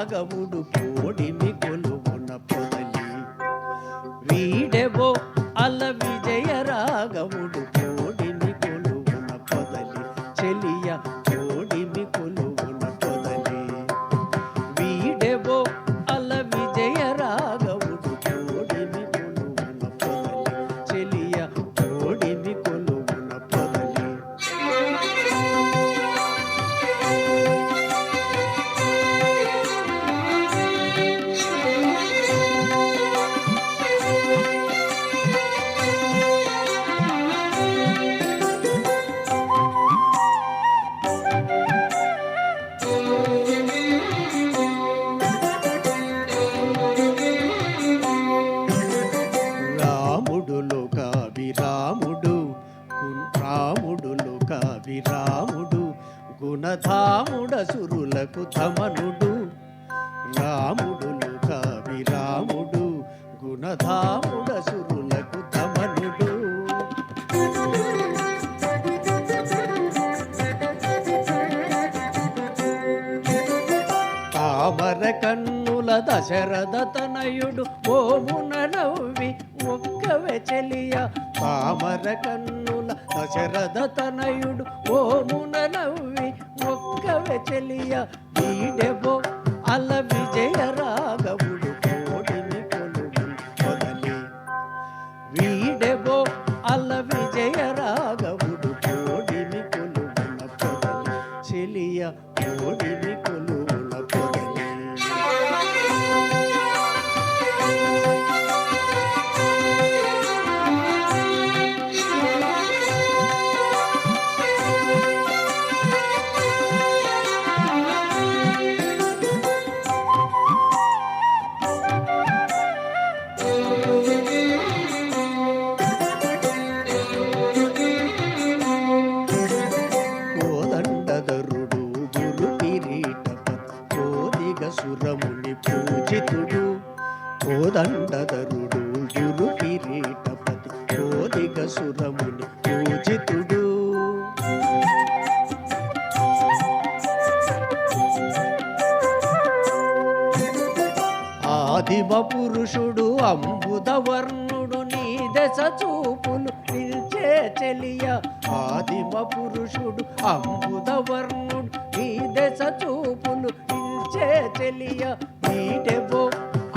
రాగముడు కోడిమి కొలువున పొదలి వీడెవో అల విజయ రాగముడు కోడిమి కొలువున పొదలి చెలియ కోడిమి కొలువున పొదలి వీడెవో అల విజయ రాగముడు కోడిమి కొలువున పొదలి చెలియ కోడిమి కొలువున పొదలి రాముడు గుణధాముడ సురులకు తమనుడు రాముడు కవిరాముడు గుణధాముడ సురులకు తమనుడు తామర కన్నుల దశరథ తనయుడు ఓమున నవ్వి ఒక్కవే చెలియ తామర కన్నుల దశరథ తనయుడు ఓమున నవ్వి ఒక్కవే చెలియ వీడెవో అల విజయ రాఘవుడు కోడిని కొలువు పొదలి వీడెవో అల విజయ రాఘవుడు కోడిని కొలువున పొదలి చెలియ కోడిని కొలువున పొదలి సురముని పూజితుడు కోదండధరుడు గురు కిరీటపతి కోదిగ సురముని పూజితుడు ఆదిమ పురుషుడు అంబుదవర్ణుడు నీ దశ చూపులు పిలిచే చెలియ ఆదిమ పురుషుడు అంబుదవర్ణుడు నీ దశ చూపులు చెలియ వీడెవో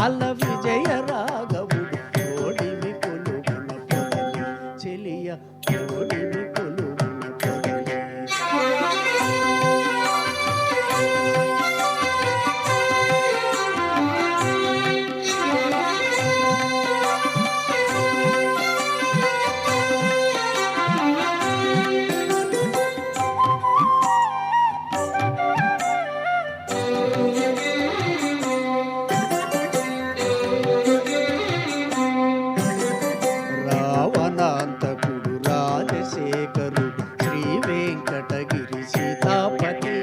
అల విజయ రాఘవుడు కోడిమి కొలువున పొదలి చెలియ కోడిమి కొలువున పొదలి రావణాంతకుడు రాజశేఖరుడు శ్రీ వెంకటగిరి సీతాపతి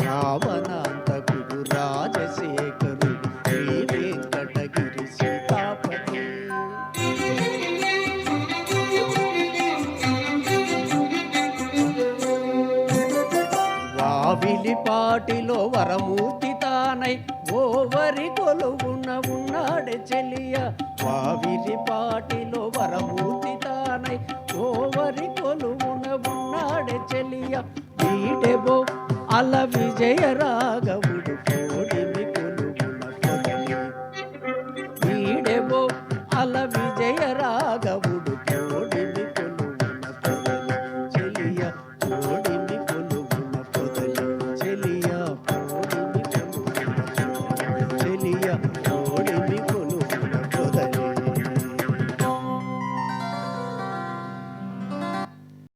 రావణాంతకుడు రాజశేఖరుడు శ్రీ వెంకటగిరి సీతాపతి వావిలిపాటిలో వరమూర్తి తానై ఓవరి కొలువున ఉన్నాడే చెలియ వావిలిపాటిలో వరమూర్తి తానై ఓవరి కొలువున ఉన్నాడే చెలియ వీడెవో అల విజయ రాగ